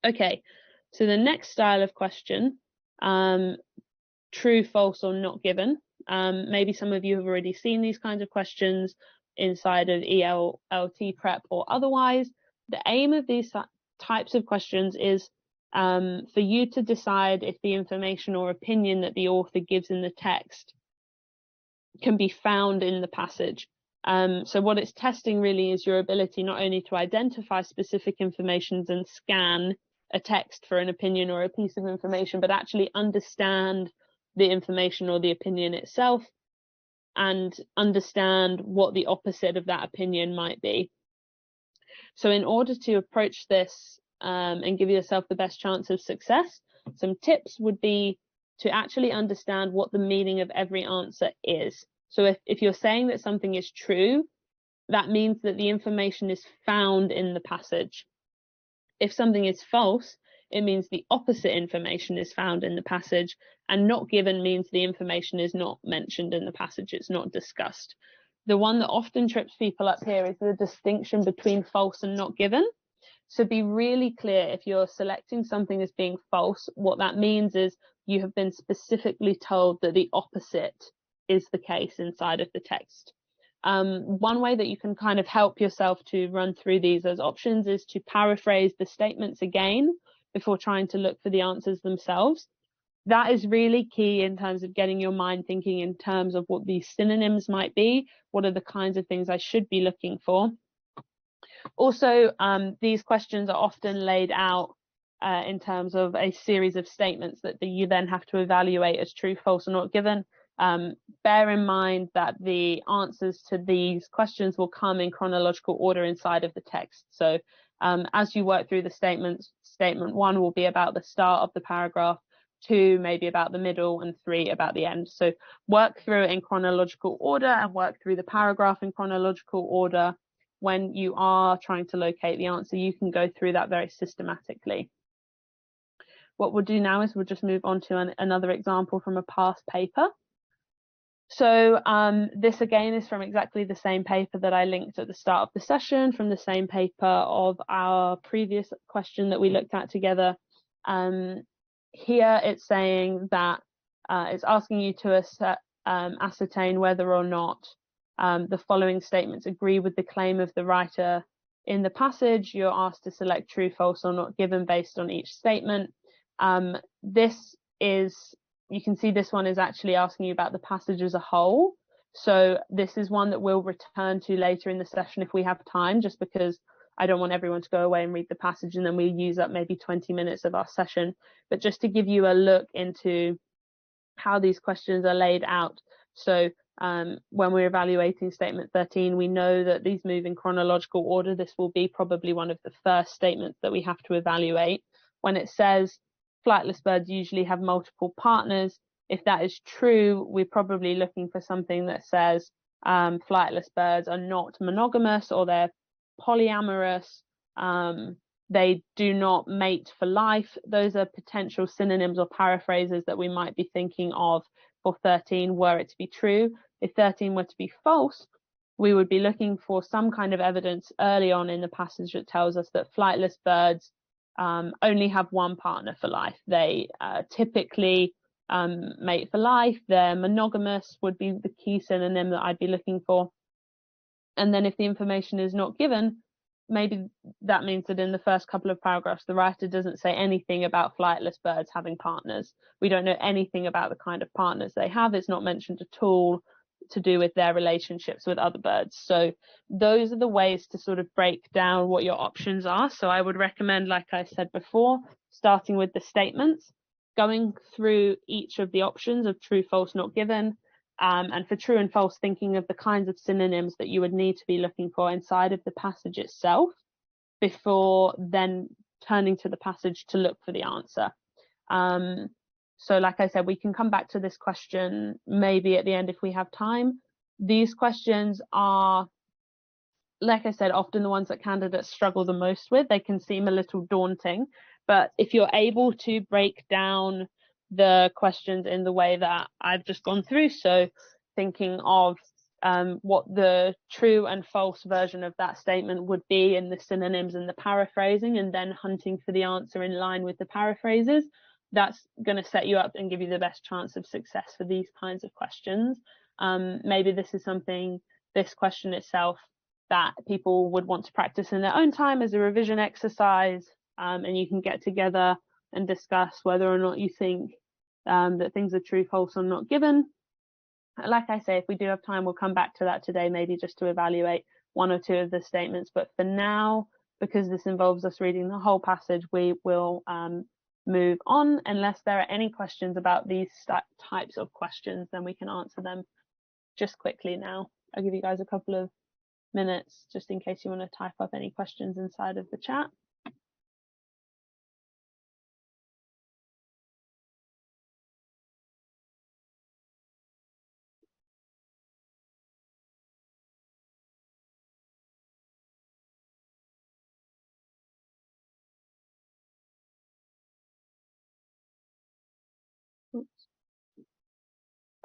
Okay, so the next style of question, true, false, or not given. Maybe some of you have already seen these kinds of questions inside of ELT prep or otherwise. The aim of these types of questions is for you to decide if the information or opinion that the author gives in the text can be found in the passage. So what it's testing really is your ability not only to identify specific informations and scan a text for an opinion or a piece of information, but actually understand the information or the opinion itself and understand what the opposite of that opinion might be. So in order to approach this and give yourself the best chance of success, some tips would be to actually understand what the meaning of every answer is. So if you're saying that something is true, that means that the information is found in the passage. If something is false, it means the opposite information is found in the passage, and not given means the information is not mentioned in the passage, it's not discussed. The one that often trips people up here is the distinction between false and not given. So be really clear, if you're selecting something as being false, what that means is you have been specifically told that the opposite is the case inside of the text. One way that you can kind of help yourself to run through these as options is to paraphrase the statements again before trying to look for the answers themselves. That is really key in terms of getting your mind thinking in terms of what these synonyms might be, what are the kinds of things I should be looking for. Also, these questions are often laid out in terms of a series of statements that you then have to evaluate as true, false, or not given. Bear in mind that the answers to these questions will come in chronological order inside of the text. So as you work through the statements, statement 1 will be about the start of the paragraph, 2 maybe about the middle, and 3 about the end. So work through it in chronological order and work through the paragraph in chronological order. When you are trying to locate the answer, you can go through that very systematically. What we'll do now is we'll just move on to another example from a past paper. So this again is from exactly the same paper that I linked at the start of the session, from the same paper of our previous question that we looked at together. Here it's saying that it's asking you to ascertain whether or not the following statements agree with the claim of the writer in the passage. You're asked to select true, false, or not given based on each statement. This is, you can see this one is actually asking you about the passage as a whole. So this is one that we'll return to later in the session if we have time, just because I don't want everyone to go away and read the passage and then we use up maybe 20 minutes of our session. But just to give you a look into how these questions are laid out. So when we're evaluating statement 13, we know that these move in chronological order. This will be probably one of the first statements that we have to evaluate. When it says flightless birds usually have multiple partners, if that is true, we're probably looking for something that says flightless birds are not monogamous, or they're polyamorous, they do not mate for life. Those are potential synonyms or paraphrases that we might be thinking of for 13 were it to be true. If 13 were to be false, we would be looking for some kind of evidence early on in the passage that tells us that flightless birds only have one partner for life. They typically mate for life. They're monogamous would be the key synonym that I'd be looking for. And then if the information is not given, maybe that means that in the first couple of paragraphs, the writer doesn't say anything about flightless birds having partners. We don't know anything about the kind of partners they have. It's not mentioned at all to do with their relationships with other birds. So those are the ways to sort of break down what your options are. So I would recommend, like I said before, starting with the statements, going through each of the options of true, false, not given, and for true and false, thinking of the kinds of synonyms that you would need to be looking for inside of the passage itself before then turning to the passage to look for the answer. So like I said, we can come back to this question maybe at the end if we have time. These questions are, like I said, often the ones that candidates struggle the most with. They can seem a little daunting, but if you're able to break down the questions in the way that I've just gone through, so thinking of what the true and false version of that statement would be in the synonyms and the paraphrasing, and then hunting for the answer in line with the paraphrases. That's going to set you up and give you the best chance of success for these kinds of questions. Maybe this is something, this question itself, that people would want to practice in their own time as a revision exercise, and you can get together and discuss whether or not you think that things are true, false, or not given. Like I say, if we do have time, we'll come back to that today, maybe just to evaluate one or two of the statements. But for now, because this involves us reading the whole passage, we will move on. Unless there are any questions about these types of questions, then we can answer them just quickly now. I'll give you guys a couple of minutes just in case you want to type up any questions inside of the chat.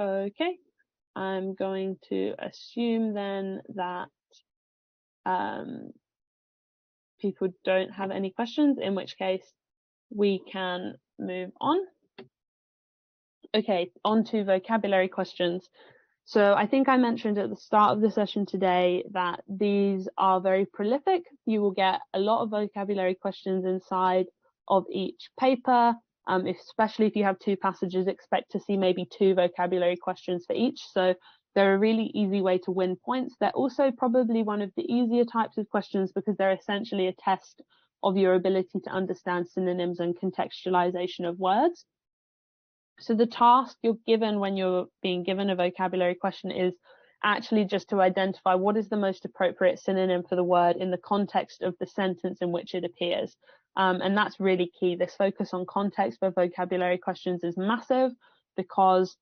Okay, I'm going to assume then that people don't have any questions, in which case we can move on. Okay, on to vocabulary questions. So I think I mentioned at the start of the session today that these are very prolific. You will get a lot of vocabulary questions inside of each paper. Especially if you have two passages, expect to see maybe 2 vocabulary questions for each. So they're a really easy way to win points. They're also probably one of the easier types of questions because they're essentially a test of your ability to understand synonyms and contextualization of words. So the task you're given when you're being given a vocabulary question is actually just to identify what is the most appropriate synonym for the word in the context of the sentence in which it appears. And that's really key. This focus on context for vocabulary questions is massive because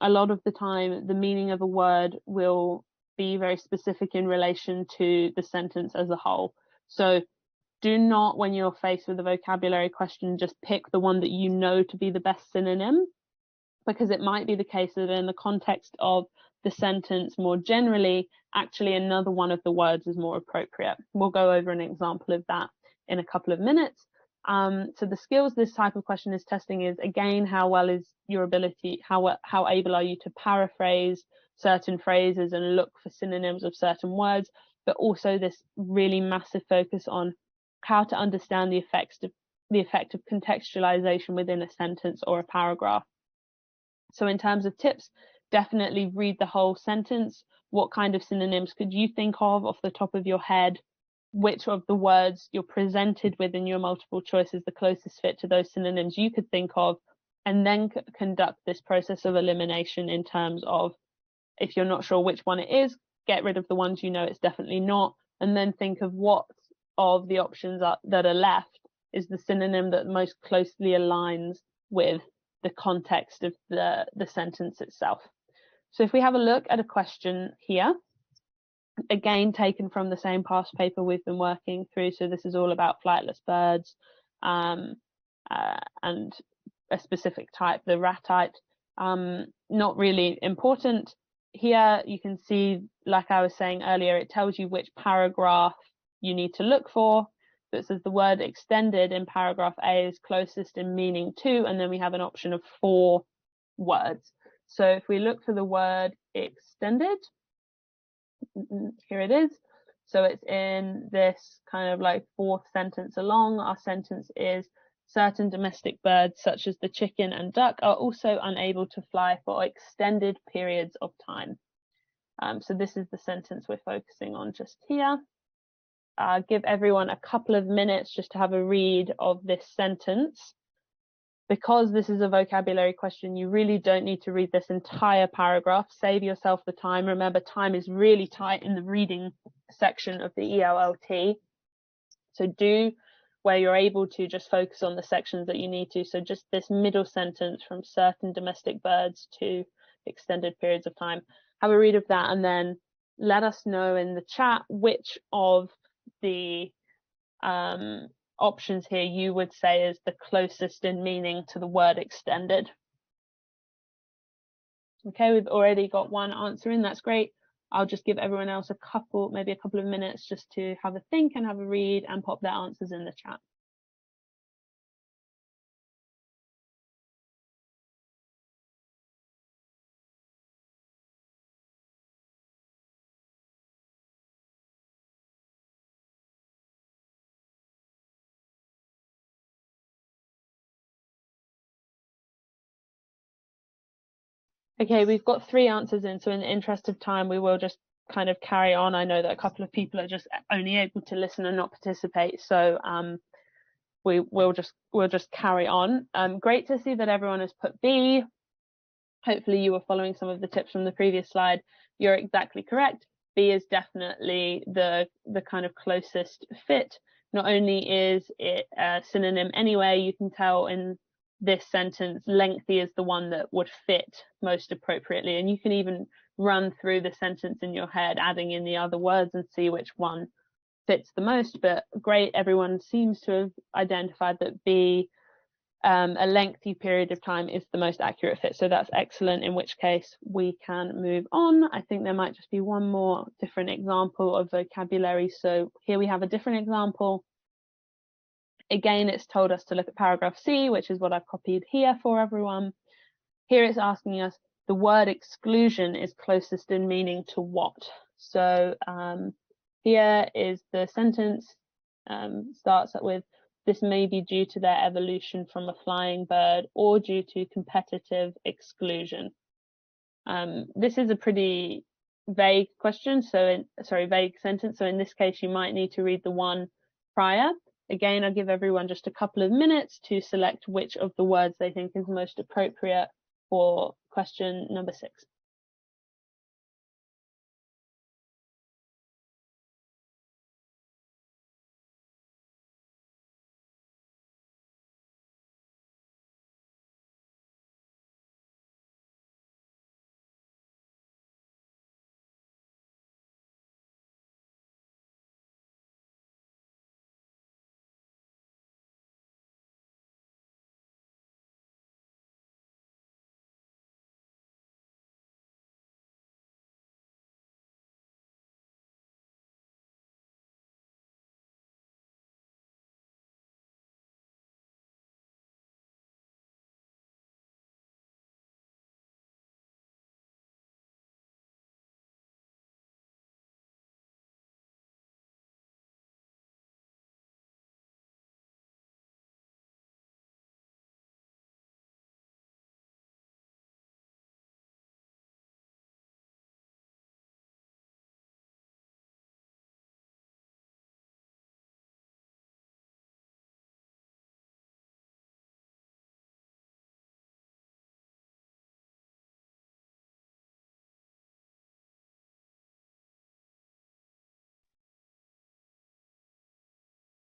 a lot of the time the meaning of a word will be very specific in relation to the sentence as a whole. So do not, when you're faced with a vocabulary question, just pick the one that you know to be the best synonym, because it might be the case that in the context of the sentence more generally, actually another one of the words is more appropriate. We'll go over an example of that in a couple of minutes. So the skills this type of question is testing is, again, how well is your ability, how able are you to paraphrase certain phrases and look for synonyms of certain words, but also this really massive focus on how to understand the effect of contextualization within a sentence or a paragraph. So in terms of tips, definitely read the whole sentence. What kind of synonyms could you think of off the top of your head? Which of the words you're presented with in your multiple choice is the closest fit to those synonyms you could think of? And then conduct this process of elimination in terms of, if you're not sure which one it is, get rid of the ones you know it's definitely not, and then think of what of the options that are left is the synonym that most closely aligns with the context of the sentence itself. So if we have a look at a question here, again taken from the same past paper we've been working through, so this is all about flightless birds and a specific type, the ratite, not really important. Here you can see, like I was saying earlier, it tells you which paragraph you need to look for. So it says the word extended in paragraph A is closest in meaning to, and then we have an option of 4 words. So if we look for the word extended, here it is. So it's in this kind of like 4th sentence along. Our sentence is, certain domestic birds such as the chicken and duck are also unable to fly for extended periods of time. So this is the sentence we're focusing on just here. Give everyone a couple of minutes just to have a read of this sentence. Because this is a vocabulary question, you really don't need to read this entire paragraph. Save yourself the time. Remember, time is really tight in the reading section of the ELLT. So do, where you're able to, just focus on the sections that you need to. So just this middle sentence, from certain domestic birds to extended periods of time. Have a read of that and then let us know in the chat which of the options here you would say is the closest in meaning to the word extended. Okay, we've already got one answer in, that's great. I'll just give everyone else maybe a couple of minutes just to have a think and have a read and pop their answers in the chat. Okay, we've got 3 answers in, so in the interest of time, we will just kind of carry on. I know that a couple of people are just only able to listen and not participate, so we'll just carry on. Great to see that everyone has put B. Hopefully you were following some of the tips from the previous slide. You're exactly correct. B is definitely the kind of closest fit. Not only is it a synonym anyway, you can tell in this sentence, lengthy is the one that would fit most appropriately. And you can even run through the sentence in your head, adding in the other words and see which one fits the most. But great, everyone seems to have identified that B, a lengthy period of time, is the most accurate fit. So that's excellent, in which case we can move on. I think there might just be one more different example of vocabulary. So here we have a different example. Again, it's told us to look at paragraph C, which is what I've copied here for everyone. Here it's asking us, the word exclusion is closest in meaning to what? So here is the sentence, starts with, this may be due to their evolution from a flying bird or due to competitive exclusion. This is a pretty vague question, vague sentence. So in this case, you might need to read the one prior. Again, I'll give everyone just a couple of minutes to select which of the words they think is most appropriate for question number 6.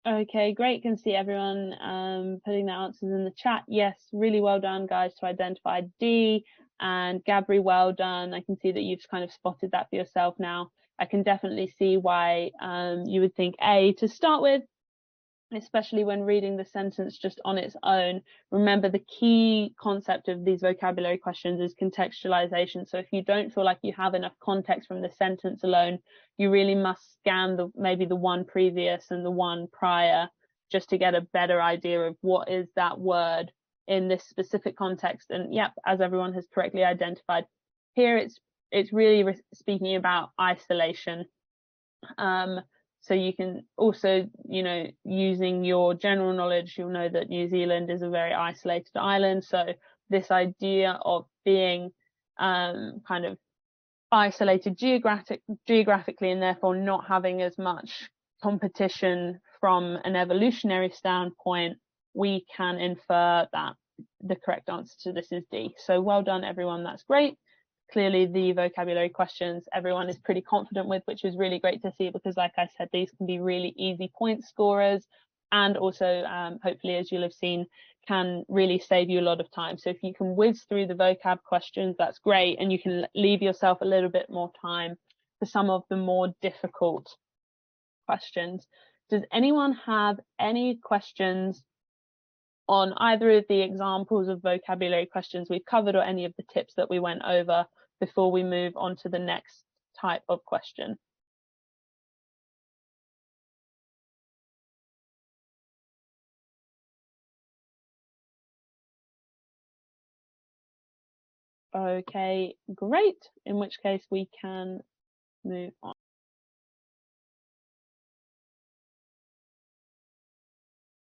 Okay, great. Can see everyone putting their answers in the chat. Yes, really well done, guys, to identify D. And Gabri, well done. I can see that you've kind of spotted that for yourself now. I can definitely see why you would think A to start with, especially when reading the sentence just on its own. Remember, the key concept of these vocabulary questions is contextualization. So if you don't feel like you have enough context from the sentence alone, you really must scan maybe the one previous and the one prior, just to get a better idea of what is that word in this specific context. And yep, as everyone has correctly identified, here it's really speaking about isolation. So you can also, using your general knowledge, you'll know that New Zealand is a very isolated island. So this idea of being kind of isolated geographically and therefore not having as much competition from an evolutionary standpoint, we can infer that the correct answer to this is D. So well done, everyone. That's great. Clearly the vocabulary questions everyone is pretty confident with, which is really great to see, because like I said, these can be really easy point scorers, and also hopefully, as you'll have seen, can really save you a lot of time. So if you can whiz through the vocab questions, that's great, and you can leave yourself a little bit more time for some of the more difficult questions. Does anyone have any questions on either of the examples of vocabulary questions we've covered, or any of the tips that we went over, before we move on to the next type of question. Okay, great. In which case we can move on.